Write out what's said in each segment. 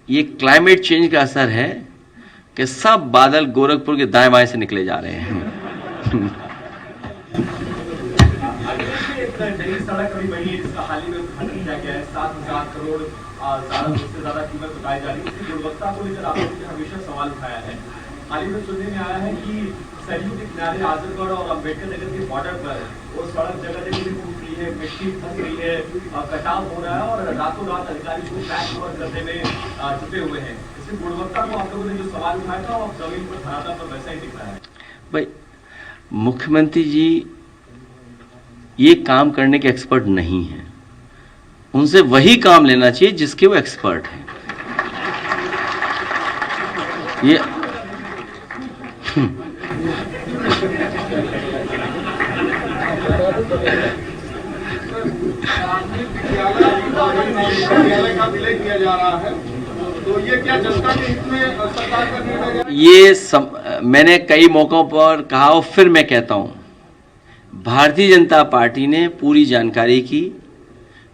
ये climate change का असर है कि सब बादल गोरखपुर के दाएं बाएं से निकले जा रहे हैं। नई सड़क अभी बनी है जिसका हाल ही में उद्घाटन किया गया है, 7,000 करोड़ उससे ज्यादा कीमत बताई जा रही है। उसकी गुणवत्ता को लेकर आपने हमेशा सवाल उठाया है। हाल ही में सुनने में आया है कि सरयू के किनारे आजमगढ़ और अम्बेडकर नगर के बॉर्डर पर वो सड़क जगह जगह टूट रही है, मिट्टी फंस रही है, कटाव हो रहा है और रातों रात अधिकारी को पैच वर्क करने में जुटे हुए हैं। इसकी गुणवत्ता को आप लोगों ने जो सवाल उठाया था वो जमीन पर धरातल पर वैसा ही दिख रहा है। भाई मुख्यमंत्री जी ये काम करने के एक्सपर्ट नहीं हैं, उनसे वही काम लेना चाहिए जिसके वो एक्सपर्ट हैं। ये किया जा रहा है, तो ये क्या जनता के हित में सरकार का निर्णय? मैंने कई मौकों पर कहा और फिर मैं कहता हूं, भारतीय जनता पार्टी ने पूरी जानकारी की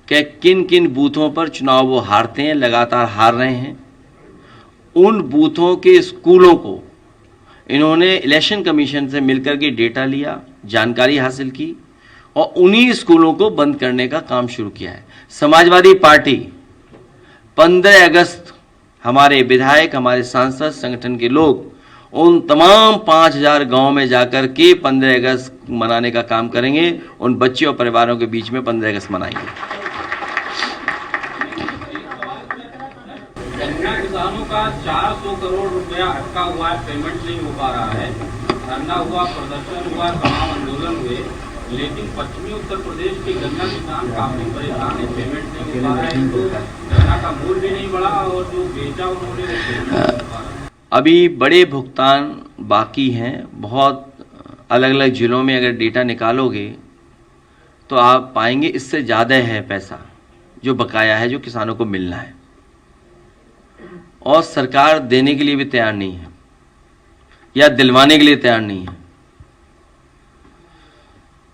कि किन किन बूथों पर चुनाव वो हारते हैं, लगातार हार रहे हैं। उन बूथों के स्कूलों को इन्होंने इलेक्शन कमीशन से मिलकर के डेटा लिया, जानकारी हासिल की और उन्हीं स्कूलों को बंद करने का काम शुरू किया है। समाजवादी पार्टी 15 अगस्त हमारे विधायक, हमारे सांसद, संगठन के लोग उन तमाम 5,000 गांव में जाकर के 15 अगस्त मनाने का काम करेंगे। उन बच्चे और परिवारों के बीच में 15 अगस्त मनाएंगे। किसानों का 400 करोड़ रुपया अटका हुआ है, पेमेंट नहीं हो पा रहा है। धरना हुआ, प्रदर्शन हुआ, तमाम आंदोलन हुए, लेकिन पश्चिमी उत्तर प्रदेश के गन्ना किसान काफी परेशान है, पेमेंट नहीं हो पा रहा है। तो गन्ना का मूल्य भी नहीं बढ़ा और जो बेचा उन्होंने वो पेमेंट नहीं हो पा रहा है। अभी बड़े भुगतान बाकी हैं, बहुत अलग अलग जिलों में। अगर डेटा निकालोगे तो आप पाएंगे इससे ज़्यादा है पैसा जो बकाया है, जो किसानों को मिलना है, और सरकार देने के लिए भी तैयार नहीं है या दिलवाने के लिए तैयार नहीं है।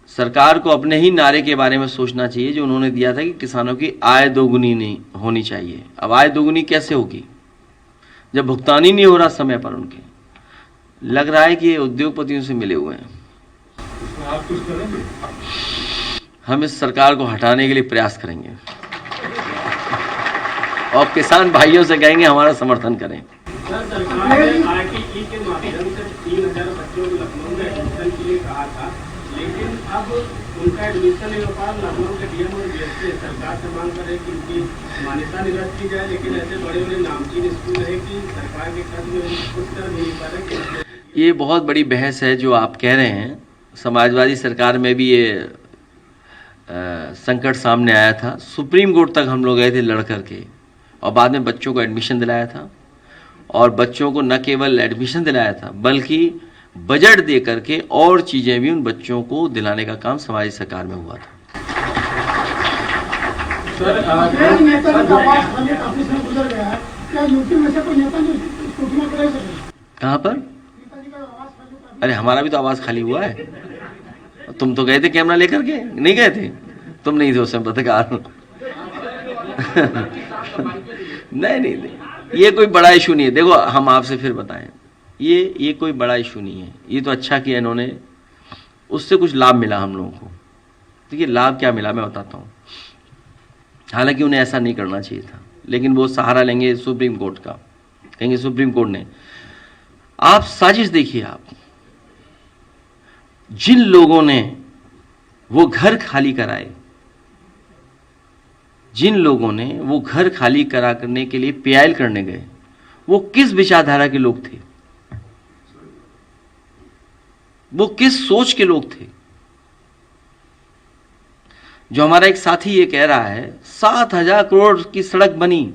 सरकार को अपने ही नारे के बारे में सोचना चाहिए जो उन्होंने दिया था कि किसानों की आय दोगुनी नहीं होनी चाहिए। अब आय दोगुनी कैसे होगी जब भुगतान ही नहीं हो रहा समय पर उनके? लग रहा है कि ये उद्योगपतियों से मिले हुए हैं। आप कुछ करेंगे? हम इस सरकार को हटाने के लिए प्रयास करेंगे और किसान भाइयों से कहेंगे हमारा समर्थन करें। सर, सरकार ने आरटीई के माध्यम से 3,000 बच्चों को लखनऊ में एडमिशन के लिए कहा था, लेकिन अब उनका एडमिशन नहीं हो पा। लखनऊ के डीएम और डीएसपी सरकार से मांग कर रहे कि उनकी मान्यता निरस्त की जाए, लेकिन ऐसे बड़े बड़े नामचीन स्कूल है कि सरकार के कद में कुछ कर नहीं पा रहे। ये बहुत बड़ी बहस है जो आप कह रहे हैं। समाजवादी सरकार में भी ये संकट सामने आया था। सुप्रीम कोर्ट तक हम लोग गए थे लड़ करके और बाद में बच्चों को एडमिशन दिलाया था, और बच्चों को न केवल एडमिशन दिलाया था बल्कि बजट दे करके और चीज़ें भी उन बच्चों को दिलाने का काम समाजी सरकार में हुआ था। कहाँ पर? अरे हमारा भी तो आवाज खाली हुआ है। तुम तो गए थे कैमरा लेकर के? नहीं गए थे? तुम नहीं थे उसमें पत्रकार। नहीं, ये कोई बड़ा इशू नहीं है। देखो हम आपसे फिर बताएं, ये कोई बड़ा इशू नहीं है। ये तो अच्छा किया इन्होंने, उससे कुछ लाभ मिला हम लोगों को। देखिए लाभ क्या मिला मैं बताता हूँ। हालांकि उन्हें ऐसा नहीं करना चाहिए था, लेकिन वो सहारा लेंगे सुप्रीम कोर्ट का, कहेंगे सुप्रीम कोर्ट ने। आप साजिश देखिए, आप जिन लोगों ने वो घर खाली कराए, जिन लोगों ने वो घर खाली करा करने के लिए पीआईएल करने गए, वो किस विचारधारा के लोग थे? वो किस सोच के लोग थे? जो हमारा एक साथी ये कह रहा है 7,000 करोड़ की सड़क बनी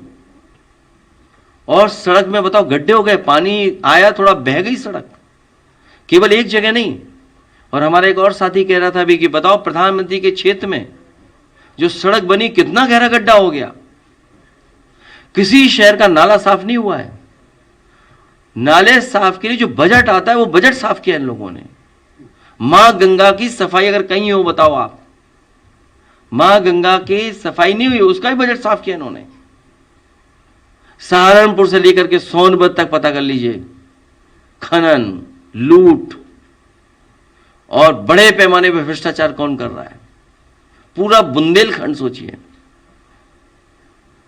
और सड़क में बताओ गड्ढे हो गए, पानी आया थोड़ा बह गई सड़क, केवल एक जगह नहीं। और हमारा एक और साथी कह रहा था अभी कि बताओ प्रधानमंत्री के क्षेत्र में जो सड़क बनी कितना गहरा गड्ढा हो गया, किसी शहर का नाला साफ नहीं हुआ है। नाले साफ के लिए जो बजट आता है वो बजट साफ किया इन लोगों ने। मां गंगा की सफाई अगर कहीं हो बताओ आप, मां गंगा की सफाई नहीं हुई, उसका भी बजट साफ किया इन्होंने। सहारनपुर से लेकर के सोनभद्र तक पता कर लीजिए, खनन, लूट और बड़े पैमाने पर भ्रष्टाचार कौन कर रहा है। पूरा बुंदेलखंड सोचिए।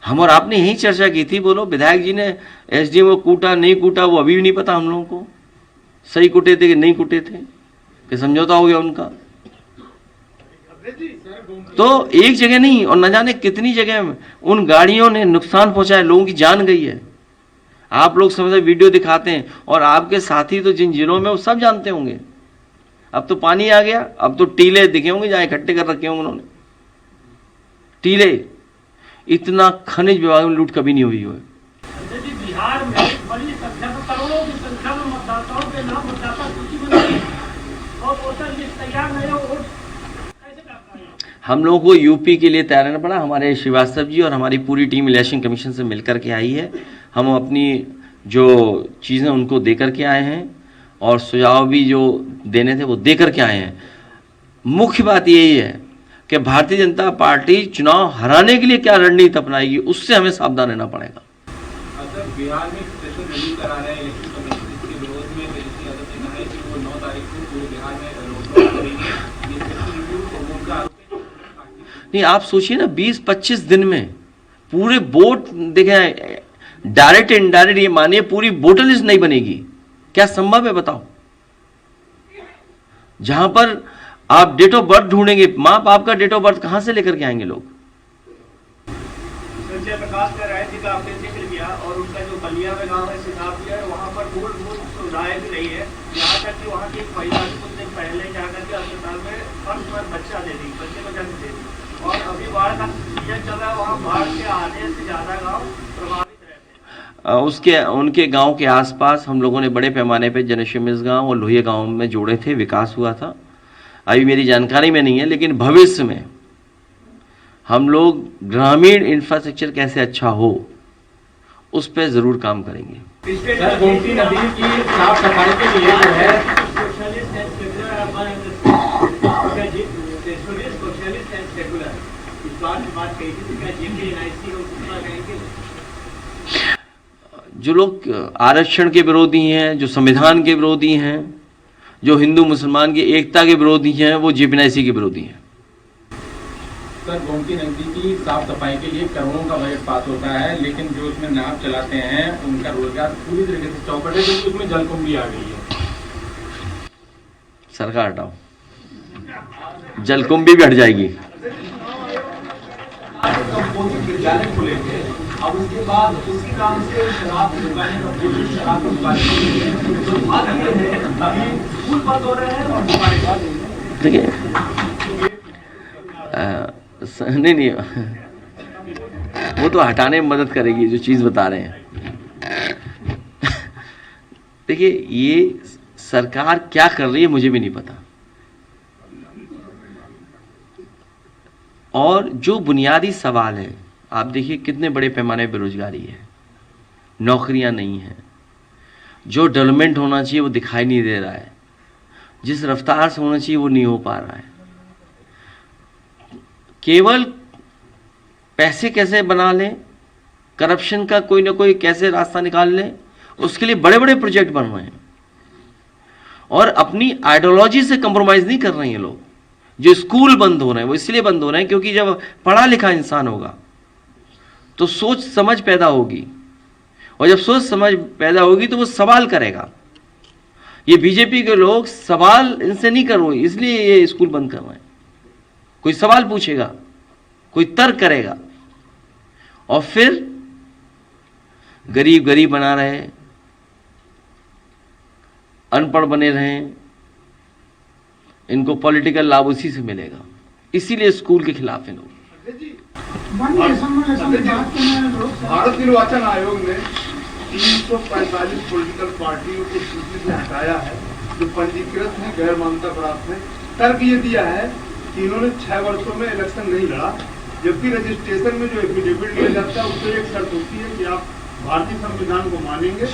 हम और आपने यही चर्चा की थी, बोलो विधायक जी ने एसडीएम को कूटा नहीं कूटा वो अभी भी नहीं पता हम लोगों को, सही कुटे थे कि नहीं कुटे थे, कि समझौता हो गया उनका। तो एक जगह नहीं और न जाने कितनी जगह उन गाड़ियों ने नुकसान पहुंचाया, लोगों की जान गई है। आप लोग समझते वीडियो दिखाते हैं और आपके साथी तो जिन जिलों में वो सब जानते होंगे। अब तो पानी आ गया, अब तो टीले दिखे होंगे जहां इकट्ठे कर रखे होंगे उन्होंने टीले। इतना खनिज विभाग में लूट कभी नहीं हुई है। बिहार में बड़ी संख्या में, करोड़ों की संख्या में मतदाताओं के नाम मतदाता सूची में नहीं है और वोटर लिस्ट तैयार नहीं है, वोट कैसे करता है? हम लोगों को यूपी के लिए तैयार रहना पड़ा। हमारे श्रीवास्तव जी और हमारी पूरी टीम इलेक्शन कमीशन से मिलकर के आई है। हम अपनी जो चीज़ें उनको दे करके आए हैं और सुझाव भी जो देने थे वो दे करके आए हैं। मुख्य बात यही है कि भारतीय जनता पार्टी चुनाव हराने के लिए क्या रणनीति अपनाएगी, उससे हमें सावधान रहना पड़ेगा। अच्छा, बिहार में स्पेशल रैली करा रहे हैं इलेक्शन कमीशन, इसके विरोध में तेजस्वी यादव ने कहा है कि वो 9 तारीख को पूरे बिहार में रोड शो करेंगे। ये स्पेशल रिव्यू और उनका आरोप है। नहीं, आप सोचिए ना, 20-25 दिन में पूरे वोट देखें, डायरेक्ट इनडायरेक्ट, ये मानिए पूरी वोटर लिस्ट नहीं बनेगी। क्या संभव है बताओ? जहां पर आप डेट ऑफ बर्थ ढूंढेंगे, मां बाप का डेट ऑफ बर्थ कहां से लेकर के आएंगे लोग? संजय प्रकाश का राय जी का आपने जिक्र किया और उनका जो बलिया में गांव है सिद्धार्थपुर है, वहाँ पर मूलभूत सुविधाएं भी नहीं है। यहाँ तक कि वहाँ की एक महिला भी कुछ दिन पहले जाकर के अस्पताल में फर्स्ट पर बच्चा दे दी, बच्चे को जन्म दे दी। और अभी बाढ़ का सीजन चल रहा है, वहाँ बाढ़ के आने से ज्यादा गाँव प्रभावित रहते हैं। उसके उनके गांव के आसपास हम लोगों ने बड़े पैमाने पे जनशमिस गांव और लोहिया गांव में जोड़े थे, विकास हुआ था। अभी मेरी जानकारी में नहीं है, लेकिन भविष्य में हम लोग ग्रामीण इंफ्रास्ट्रक्चर कैसे अच्छा हो उस पर जरूर काम करेंगे। सर, गोमती नदी की साफ सफाई के लिए जो है जो लोग आरक्षण के विरोधी हैं, जो संविधान के विरोधी हैं, जो हिंदू मुसलमान की एकता के विरोधी हैं, वो जीपीएनआईसी के विरोधी हैं। सर, गोमती नदी की साफ सफाई के लिए करोड़ों का बजट पास होता है, लेकिन जो उसमें नाव चलाते हैं उनका रोजगार पूरी तरीके से चौपट है, क्योंकि उसमें जलकुंभी आ गई है। सरकार हटाओ, जलकुंभी भी हट जाएगी। विद्यालय खुलेंगे, अब उसके बाद उसी नाम से शराब की दुकानें, शराब की दुकानें, तो बात ये है कि स्कूल बंद हो रहे हैं और दुकानें बंद हो रही हैं। देखिए, नहीं, वो तो हटाने में मदद करेगी जो चीज़ बता रहे हैं। देखिए, ये सरकार क्या कर रही है मुझे भी नहीं पता। और जो बुनियादी सवाल है, आप देखिए कितने बड़े पैमाने पर बेरोजगारी है, नौकरियां नहीं हैं, जो डेवलपमेंट होना चाहिए वो दिखाई नहीं दे रहा है, जिस रफ्तार से होना चाहिए वो नहीं हो पा रहा है। केवल पैसे कैसे बना लें, करप्शन का कोई ना कोई कैसे रास्ता निकाल लें, उसके लिए बड़े बड़े प्रोजेक्ट बन रहे हैं और अपनी आइडियोलॉजी से कंप्रोमाइज नहीं कर रहे हैं लोग। जो स्कूल बंद हो रहे हैं वो इसलिए बंद हो रहे हैं क्योंकि जब पढ़ा लिखा इंसान होगा तो सोच समझ पैदा होगी, और जब सोच समझ पैदा होगी तो वो सवाल करेगा। ये बीजेपी के लोग सवाल इनसे नहीं कर रहे, इसलिए ये स्कूल बंद कर रहे हैं। कोई सवाल पूछेगा, कोई तर्क करेगा, और फिर गरीब गरीब बना रहे, अनपढ़ बने रहें, इनको पॉलिटिकल लाभ उसी से मिलेगा। इसीलिए स्कूल के खिलाफ हैं लोग। भारत निर्वाचन आयोग ने 345 पॉलिटिकल पार्टियों को सूची से हटाया है जो पंजीकृत हैं, गैर मान्यता प्राप्त हैं। तर्क ये दिया है कि इन्होंने 6 वर्षों में इलेक्शन नहीं लड़ा, जबकि रजिस्ट्रेशन में जो एफिडेविट दिया जाता है उसमें एक शर्त होती है कि आप भारतीय संविधान को मानेंगे,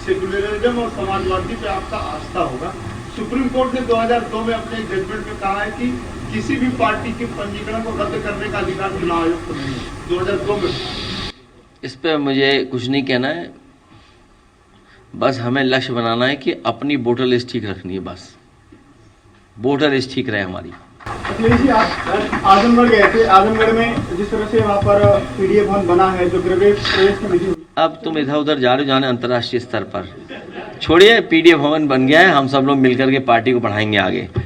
सेक्युलरिज्म और समाजवादी पे आपका आस्था होगा। सुप्रीम कोर्ट ने 2002 में अपने जजमेंट में कहा है कि किसी भी पार्टी के पंजीकरण को रद्द करने का अधिकार चुनाव आयोग को नहीं है। 2002 में इस पे मुझे कुछ नहीं कहना है, बस हमें लक्ष्य बनाना है कि अपनी वोटर लिस्ट ठीक रखनी है, बस वोटर लिस्ट ठीक रहे हमारी। अखिलेश जी, आप आजमगढ़ गए थे। आजमगढ़ में जिस तरह से वहाँ पर पीडीए भवन बना है, जो गृह प्रवेश की विधि हुई, अब तुम इधर उधर जा रहे हो जाने अंतर्राष्ट्रीय स्तर पर, छोड़िए, पीडीए भवन बन गया है, हम सब लोग मिलकर के पार्टी को बढ़ाएंगे आगे।